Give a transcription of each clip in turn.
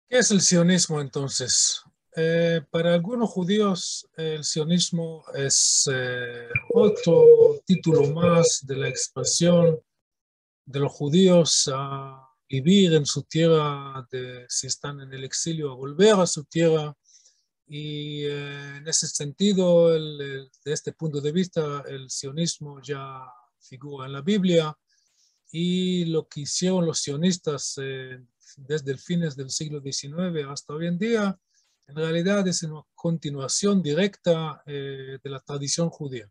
¿Qué es el sionismo entonces? Para algunos judíos el sionismo es otro título más de la expresión de los judíos a vivir en su tierra, si están en el exilio, a volver a su tierra. Y en ese sentido, de este punto de vista, el sionismo ya figura en la Biblia y lo que hicieron los sionistas desde el fines del siglo XIX hasta hoy en día, en realidad es una continuación directa de la tradición judía.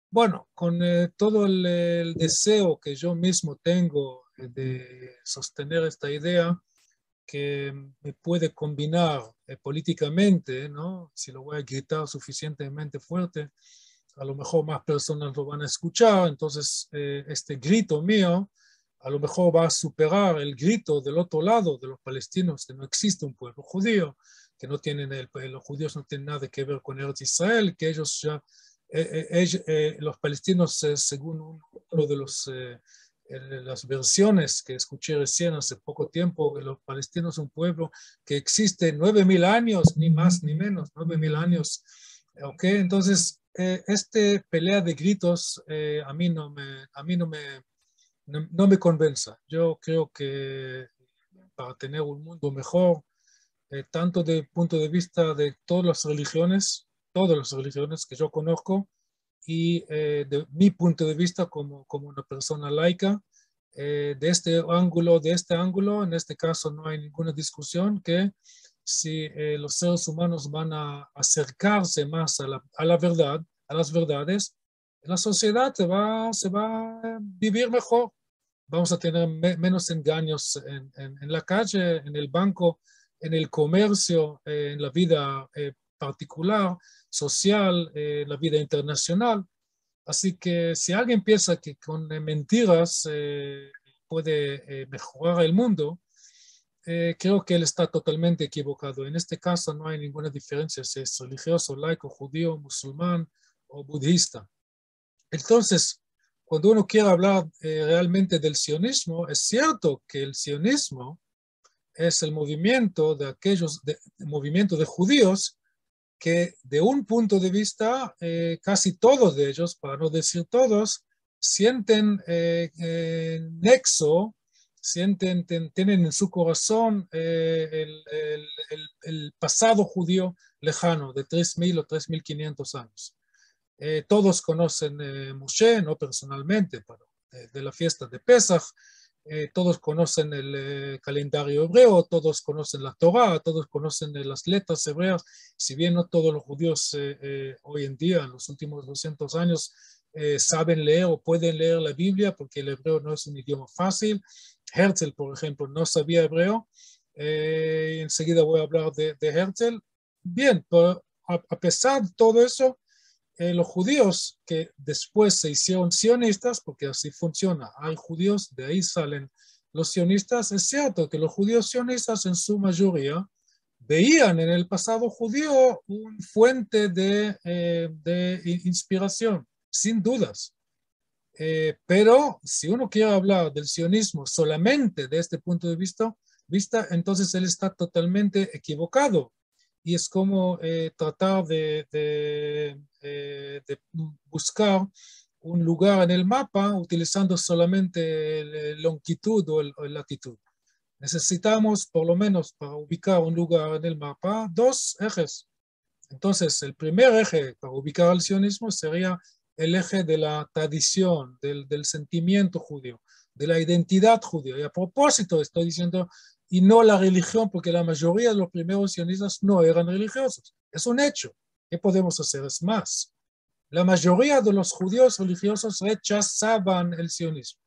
Bueno, con todo el deseo que yo mismo tengo de sostener esta idea, que me puede combinar políticamente, ¿no? Si lo voy a gritar suficientemente fuerte, a lo mejor más personas lo van a escuchar, entonces este grito mío a lo mejor va a superar el grito del otro lado de los palestinos, que no existe un pueblo judío, que no tienen los judíos no tienen nada que ver con Eretz Israel, que ellos ya, los palestinos, según uno de las versiones que escuché recién hace poco tiempo, que los palestinos son un pueblo que existe 9.000 años, ni más ni menos, 9.000 años. ¿Ok? Entonces, este pelea de gritos a mí no me convence. Yo creo que para tener un mundo mejor, tanto desde el punto de vista de todas las religiones que yo conozco, y de mi punto de vista como una persona laica, de este ángulo, en este caso no hay ninguna discusión que si los seres humanos van a acercarse más a la verdad, a las verdades, la sociedad se va a vivir mejor. Vamos a tener menos engaños en la calle, en el banco, en el comercio, en la vida particular, social, la vida internacional. Así que si alguien piensa que con mentiras puede mejorar el mundo, creo que él está totalmente equivocado. En este caso no hay ninguna diferencia si es religioso, laico, judío, musulmán o budista. Entonces, cuando uno quiere hablar realmente del sionismo, es cierto que el sionismo es el movimiento movimiento de judíos que de un punto de vista, casi todos de ellos, para no decir todos, sienten nexo, tienen en su corazón el pasado judío lejano de 3.000 o 3.500 años. Todos conocen Moshe, no personalmente, pero de la fiesta de Pesach. Todos conocen el calendario hebreo, todos conocen la Torá, todos conocen las letras hebreas. Si bien no todos los judíos hoy en día, en los últimos 200 años, saben leer o pueden leer la Biblia, porque el hebreo no es un idioma fácil. Herzl, por ejemplo, no sabía hebreo. Enseguida voy a hablar de Herzl. Bien, pero a pesar de todo eso, los judíos que después se hicieron sionistas, porque así funciona, hay judíos, de ahí salen los sionistas, es cierto que los judíos sionistas en su mayoría veían en el pasado judío una fuente de inspiración, sin dudas. Pero si uno quiere hablar del sionismo solamente de este punto de vista, entonces él está totalmente equivocado. Y es como tratar de buscar un lugar en el mapa utilizando solamente la longitud o latitud. Necesitamos, por lo menos para ubicar un lugar en el mapa, dos ejes. Entonces, el primer eje para ubicar al sionismo sería el eje de la tradición, del sentimiento judío, de la identidad judía. Y a propósito, estoy diciendo, y no la religión, porque la mayoría de los primeros sionistas no eran religiosos. Es un hecho. ¿Qué podemos hacer? Es más, la mayoría de los judíos religiosos rechazaban el sionismo.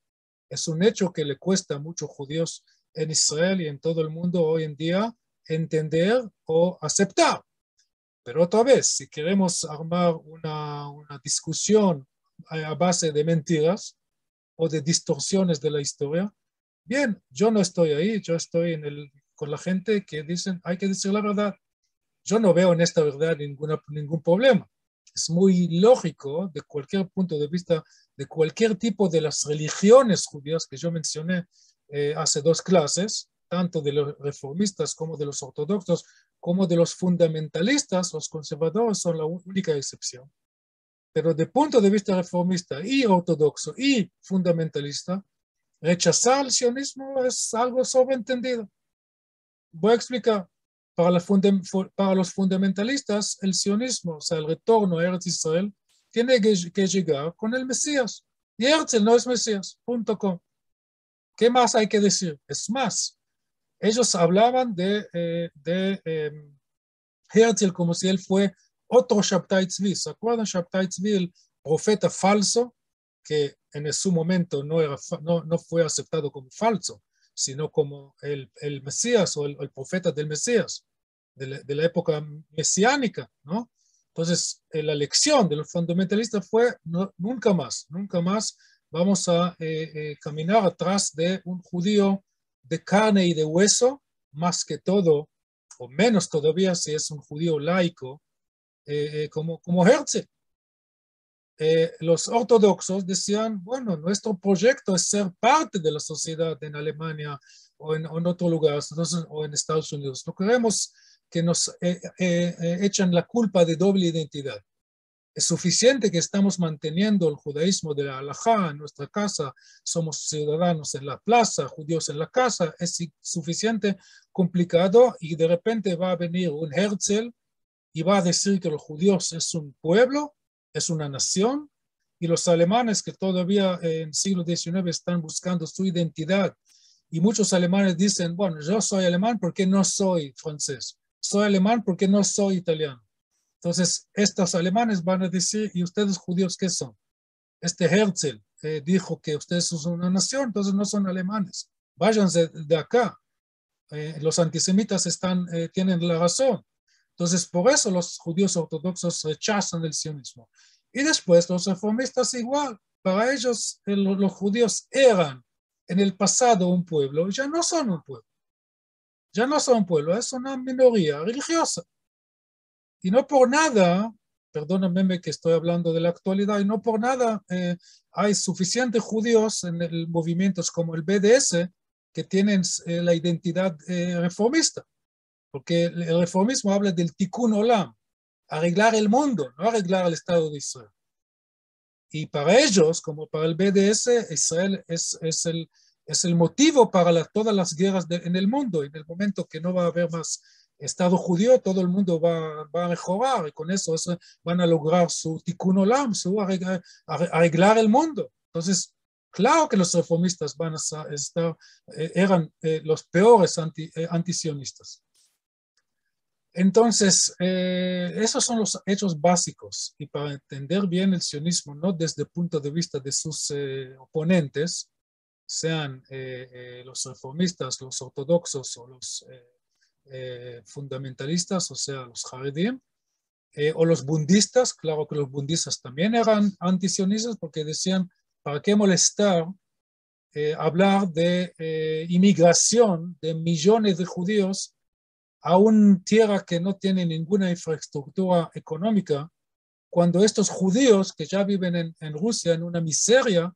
Es un hecho que le cuesta a muchos judíos en Israel y en todo el mundo hoy en día entender o aceptar. Pero otra vez, si queremos armar una discusión a base de mentiras o de distorsiones de la historia, bien, yo no estoy ahí, yo estoy con la gente que dicen hay que decir la verdad. Yo no veo en esta verdad ningún problema. Es muy lógico de cualquier punto de vista, de cualquier tipo de las religiones judías que yo mencioné hace dos clases, tanto de los reformistas como de los ortodoxos, como de los fundamentalistas. Los conservadores son la única excepción. Pero de punto de vista reformista y ortodoxo y fundamentalista, rechazar el sionismo es algo sobreentendido. Voy a explicar. Para los fundamentalistas, el sionismo, o sea, el retorno a Eretz Israel, tiene que llegar con el Mesías. Y Herzl no es Mesías, punto com. ¿Qué más hay que decir? Es más, ellos hablaban de Herzl como si él fue otro Shabtai Tzvi. ¿Se acuerdan? Shabtai Tzvi, el profeta falso, que en su momento no fue aceptado como falso, sino como el Mesías o el profeta del Mesías, de la época mesiánica, ¿no? Entonces, la lección de los fundamentalistas fue nunca más vamos a caminar atrás de un judío de carne y de hueso, más que todo, o menos todavía si es un judío laico, como Herzl. Los ortodoxos decían, bueno, nuestro proyecto es ser parte de la sociedad en Alemania o en otro lugar, o en Estados Unidos. No queremos que nos echen la culpa de doble identidad. Es suficiente que estamos manteniendo el judaísmo de la halajá en nuestra casa, somos ciudadanos en la plaza, judíos en la casa, es suficiente complicado y de repente va a venir un Herzl y va a decir que los judíos es un pueblo, es una nación, y los alemanes que todavía en el siglo XIX están buscando su identidad, y muchos alemanes dicen, bueno, yo soy alemán porque no soy francés, soy alemán porque no soy italiano. Entonces, estos alemanes van a decir, ¿y ustedes judíos qué son? Este Herzl dijo que ustedes son una nación, entonces no son alemanes. Váyanse de acá. Los antisemitas tienen la razón. Entonces, por eso los judíos ortodoxos rechazan el sionismo. Y después los reformistas igual. Para ellos, los judíos eran en el pasado un pueblo, ya no son un pueblo. Ya no son un pueblo, es una minoría religiosa. Y no por nada, perdóname que estoy hablando de la actualidad, y no por nada hay suficientes judíos en movimientos como el BDS que tienen la identidad reformista, porque el reformismo habla del tikkun olam, arreglar el mundo, no arreglar el Estado de Israel. Y para ellos, como para el BDS, Israel es el motivo para todas las guerras en el mundo. En el momento que no va a haber más Estado judío, todo el mundo va a mejorar y con eso van a lograr su tikkun olam, su arreglar el mundo. Entonces, claro que los reformistas van a estar, eran los peores antisionistas. Entonces, esos son los hechos básicos y para entender bien el sionismo, no desde el punto de vista de sus oponentes, sean los reformistas, los ortodoxos o los fundamentalistas, o sea, los Haredim, o los bundistas. Claro que los bundistas también eran antisionistas porque decían, ¿para qué molestar hablar de inmigración de millones de judíos a una tierra que no tiene ninguna infraestructura económica, cuando estos judíos que ya viven en Rusia en una miseria,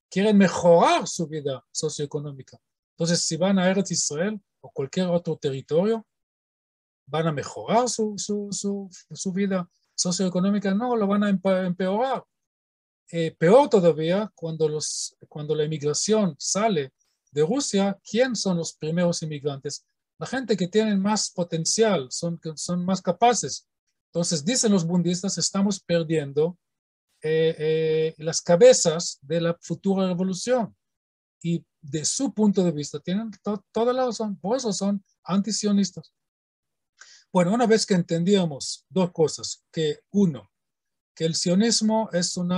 quieren mejorar su vida socioeconómica? Entonces, si van a Eretz Israel o cualquier otro territorio, ¿van a mejorar su vida socioeconómica? No, lo van a empeorar. Peor todavía, cuando la inmigración sale de Rusia, ¿quién son los primeros inmigrantes? La gente que tiene más potencial, son más capaces. Entonces, dicen los bundistas, estamos perdiendo las cabezas de la futura revolución. Y de su punto de vista, tienen toda la razón, por eso son antisionistas. Bueno, una vez que entendíamos dos cosas, que uno, que el sionismo es un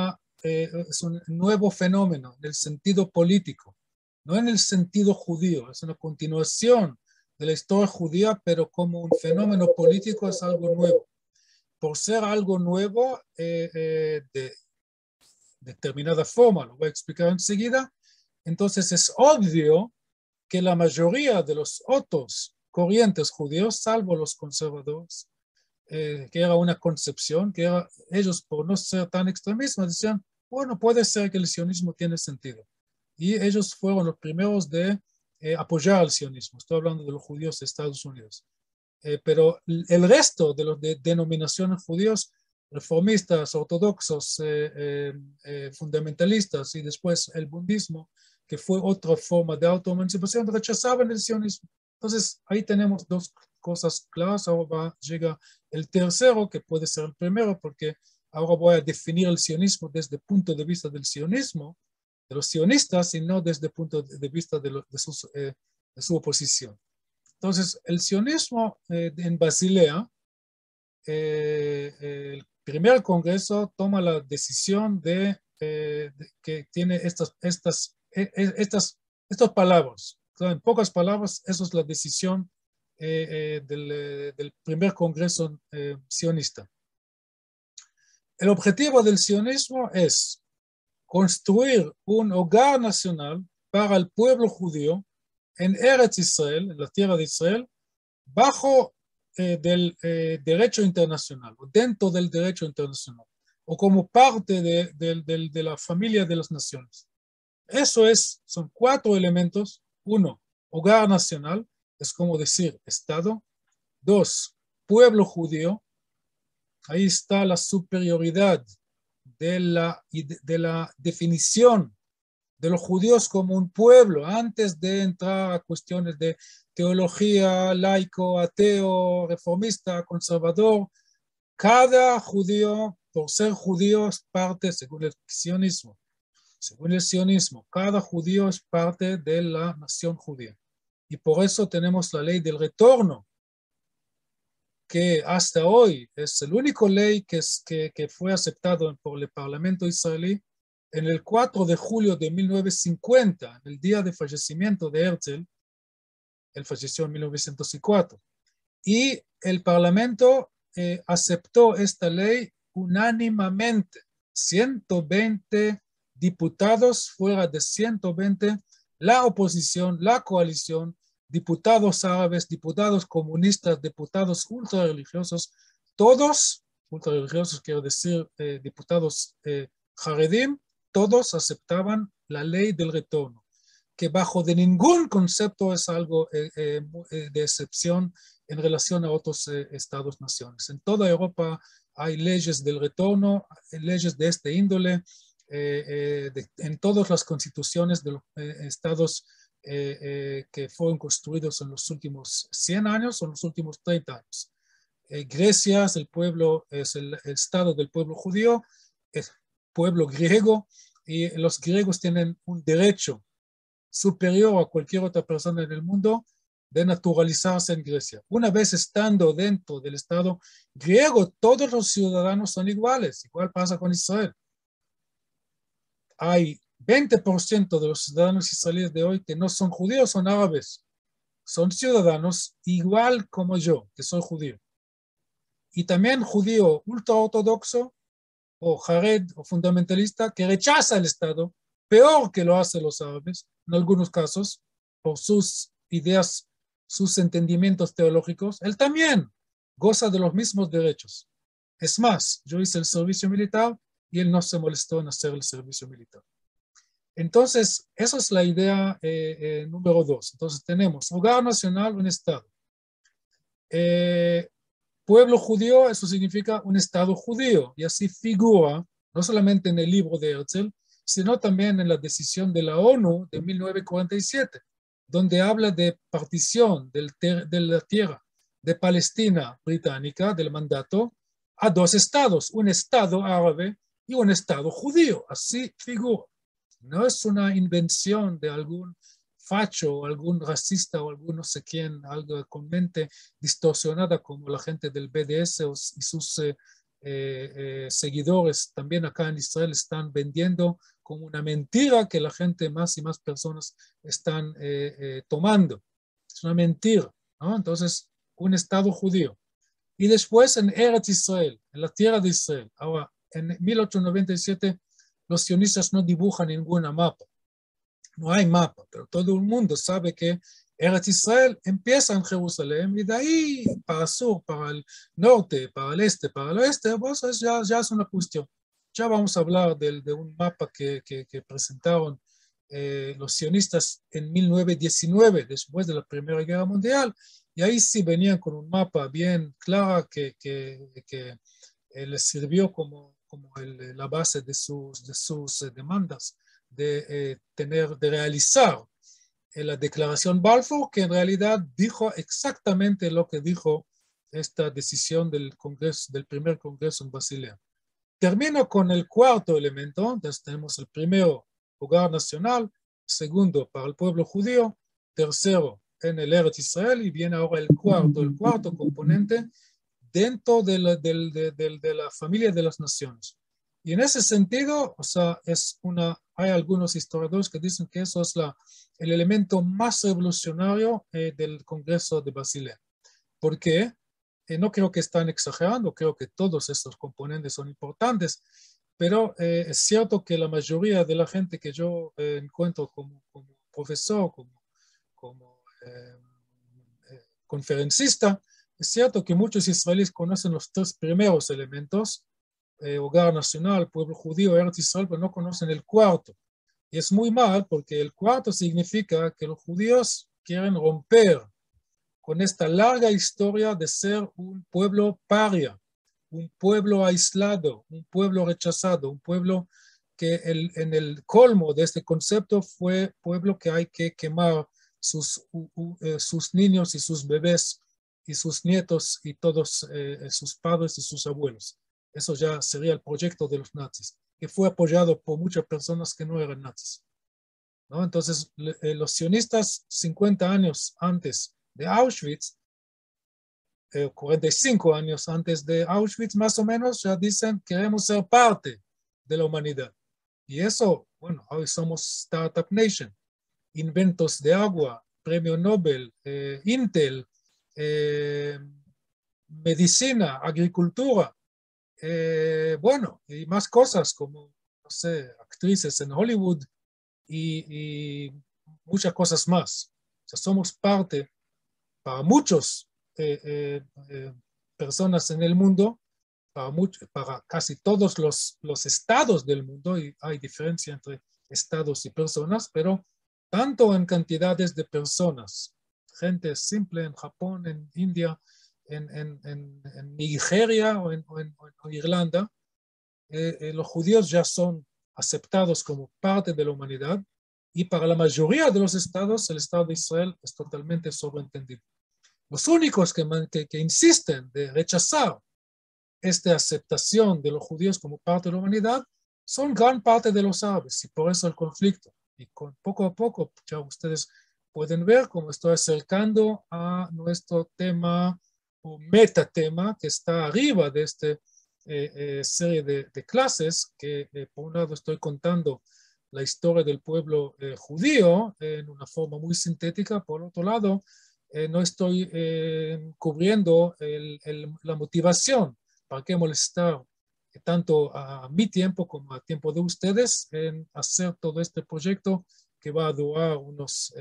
nuevo fenómeno en el sentido político, no en el sentido judío, es una continuación de la historia judía, pero como un fenómeno político es algo nuevo. Por ser algo nuevo, de determinada forma, lo voy a explicar enseguida, entonces es obvio que la mayoría de los otros corrientes judíos, salvo los conservadores, que era una concepción, ellos por no ser tan extremistas decían, bueno, puede ser que el sionismo tiene sentido. Y ellos fueron los primeros de apoyar al sionismo. Estoy hablando de los judíos de Estados Unidos. Pero el resto de los denominaciones judíos, reformistas, ortodoxos, fundamentalistas y después el budismo, que fue otra forma de autoemancipación, rechazaban el sionismo. Entonces, ahí tenemos dos cosas claras. Ahora llega el tercero, que puede ser el primero, porque ahora voy a definir el sionismo desde el punto de vista del sionismo, de los sionistas, y no desde el punto de vista de su oposición. Entonces, el sionismo en Basilea, el primer congreso toma la decisión que tiene estas palabras. En pocas palabras, eso es la decisión del primer congreso sionista. El objetivo del sionismo es construir un hogar nacional para el pueblo judío en Eretz Israel, en la tierra de Israel, bajo del derecho internacional, o dentro del derecho internacional, o como parte de la familia de las naciones. Eso son 4 elementos. 1, hogar nacional, es como decir Estado. 2, pueblo judío. Ahí está la superioridad de la definición de los judíos como un pueblo, antes de entrar a cuestiones de teología, laico, ateo, reformista, conservador. Cada judío, por ser judío, es parte, según el sionismo, cada judío es parte de la nación judía. Y por eso tenemos la ley del retorno, que hasta hoy es el único ley que fue aceptado por el Parlamento israelí en el 4 de julio de 1950, el día de fallecimiento de Herzl. Él falleció en 1904. Y el Parlamento aceptó esta ley unánimemente. 120 diputados, fuera de 120, la oposición, la coalición, diputados árabes, diputados comunistas, diputados ultrarreligiosos, todos, ultrarreligiosos quiero decir diputados Haredim, todos aceptaban la ley del retorno, que bajo de ningún concepto es algo de excepción en relación a otros estados-naciones. En toda Europa hay leyes del retorno, leyes de este índole, en todas las constituciones de los estados que fueron construidos en los últimos 100 años o en los últimos 30 años. Grecia es el estado del pueblo judío, es pueblo griego, y los griegos tienen un derecho superior a cualquier otra persona en el mundo de naturalizarse en Grecia. Una vez estando dentro del Estado griego, todos los ciudadanos son iguales. Igual pasa con Israel. Hay 20% de los ciudadanos israelíes de hoy que no son judíos, son árabes. Son ciudadanos igual como yo, que soy judío. Y también judío ultraortodoxo o jared o fundamentalista que rechaza el Estado, peor que lo hacen los árabes, en algunos casos, por sus ideas, sus entendimientos teológicos, él también goza de los mismos derechos. Es más, yo hice el servicio militar y él no se molestó en hacer el servicio militar. Entonces, esa es la idea número 2. Entonces, tenemos hogar nacional, un Estado. Pueblo judío, eso significa un Estado judío, y así figura no solamente en el libro de Herzl, sino también en la decisión de la ONU de 1947, donde habla de partición de la tierra de Palestina británica, del mandato, a 2 estados, un estado árabe y un estado judío. Así figura. No es una invención de algún facho o algún racista o algún no sé quién, algo con mente distorsionada como la gente del BDS y sus seguidores también acá en Israel están vendiendo como una mentira que la gente, más y más personas están tomando. Es una mentira, ¿no? Entonces, un Estado judío. Y después en Eretz Israel, en la tierra de Israel. Ahora, en 1897, los sionistas no dibujan ninguna mapa. No hay mapa, pero todo el mundo sabe que Eretz Israel empieza en Jerusalén y de ahí para el sur, para el norte, para el este, para el oeste, pues ya es una cuestión. Ya vamos a hablar de un mapa que presentaron los sionistas en 1919, después de la Primera Guerra Mundial, y ahí sí venían con un mapa bien claro que les sirvió como la base de sus demandas, de realizar la declaración Balfour, que en realidad dijo exactamente lo que dijo esta decisión del Congreso, del primer Congreso en Basilea. Termino con el cuarto elemento. Entonces tenemos el primero, hogar nacional; segundo, para el pueblo judío; tercero, en el Eretz Israel; y viene ahora el cuarto componente dentro de la familia de las naciones. Y en ese sentido, o sea, hay algunos historiadores que dicen que eso es el elemento más revolucionario del Congreso de Basilea. ¿Por qué? No creo que están exagerando, creo que todos estos componentes son importantes, pero es cierto que la mayoría de la gente que yo encuentro como profesor, como conferencista, es cierto que muchos israelíes conocen los tres primeros elementos, hogar nacional, pueblo judío, Eretz Israel, pero no conocen el cuarto. Y es muy mal porque el cuarto significa que los judíos quieren romper con esta larga historia de ser un pueblo paria, un pueblo aislado, un pueblo rechazado, un pueblo que en el colmo de este concepto fue pueblo que hay que quemar sus niños y sus bebés y sus nietos y todos sus padres y sus abuelos. Eso ya sería el proyecto de los nazis, que fue apoyado por muchas personas que no eran nazis, ¿no? Entonces, los sionistas 50 años antes de Auschwitz, 45 años antes de Auschwitz más o menos, ya dicen queremos ser parte de la humanidad. Y eso, bueno, hoy somos Startup Nation, inventos de agua, premio Nobel, Intel, medicina, agricultura, bueno, y más cosas como, no sé, actrices en Hollywood y muchas cosas más. O sea, somos parte para muchos personas en el mundo, para casi todos los estados del mundo, y hay diferencia entre estados y personas, pero tanto en cantidades de personas, gente simple en Japón, en India, en Nigeria o en Irlanda, los judíos ya son aceptados como parte de la humanidad, y para la mayoría de los estados, el Estado de Israel es totalmente sobreentendido. Los únicos que insisten de rechazar esta aceptación de los judíos como parte de la humanidad son gran parte de los árabes, y por eso el conflicto. Y poco a poco ya ustedes pueden ver cómo estoy acercando a nuestro tema o metatema que está arriba de esta serie de clases, que por un lado estoy contando la historia del pueblo judío en una forma muy sintética; por otro lado, no estoy cubriendo la motivación. ¿Para qué molestar tanto a mi tiempo como a tiempo de ustedes en hacer todo este proyecto que va a durar unos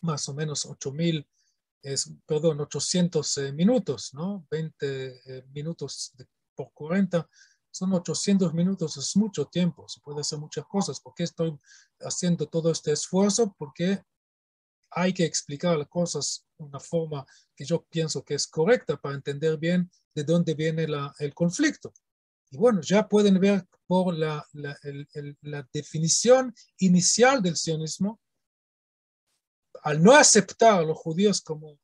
más o menos 800 minutos, ¿no? 20 minutos por 40, son 800 minutos, es mucho tiempo, se puede hacer muchas cosas. ¿Por qué estoy haciendo todo este esfuerzo? Porque hay que explicar las cosas de una forma que yo pienso que es correcta para entender bien de dónde viene el conflicto. Y bueno, ya pueden ver por la definición inicial del sionismo, al no aceptar a los judíos como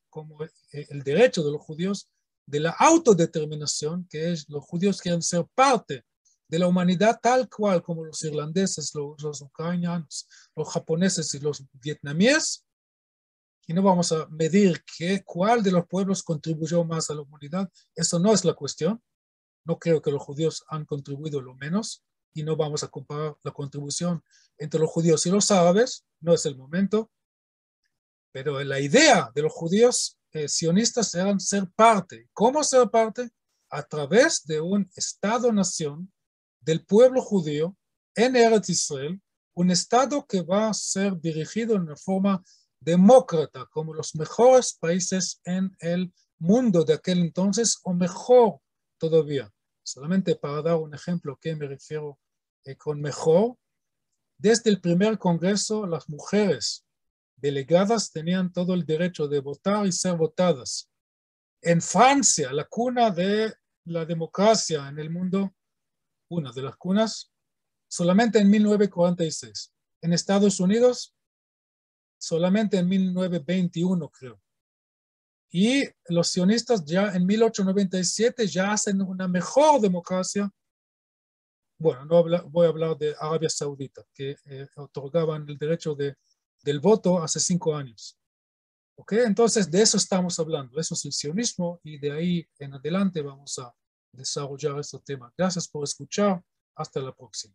el derecho de los judíos de la autodeterminación, que es los judíos quieren ser parte de la humanidad tal cual como los irlandeses, los ucranianos, los japoneses y los vietnamíes, y no vamos a medir cuál de los pueblos contribuyó más a la humanidad. Eso no es la cuestión. No creo que los judíos han contribuido lo menos, y no vamos a comparar la contribución entre los judíos y los árabes, no es el momento. Pero la idea de los judíos sionistas era ser parte. ¿Cómo ser parte? A través de un Estado-nación del pueblo judío en Eretz Israel, un Estado que va a ser dirigido en una forma demócrata, como los mejores países en el mundo de aquel entonces, o mejor todavía. Solamente para dar un ejemplo a qué me refiero con mejor, Desde el primer congreso, las mujeres delegadas tenían todo el derecho de votar y ser votadas. En Francia, la cuna de la democracia en el mundo, una de las cunas, solamente en 1946. En Estados Unidos, solamente en 1921, creo. Y los sionistas ya en 1897 ya hacen una mejor democracia. Bueno, no voy a hablar de Arabia Saudita, que otorgaban el derecho del voto hace 5 años. ¿Ok? Entonces, de eso estamos hablando. Eso es el sionismo y de ahí en adelante vamos a desarrollar este tema. Gracias por escuchar. Hasta la próxima.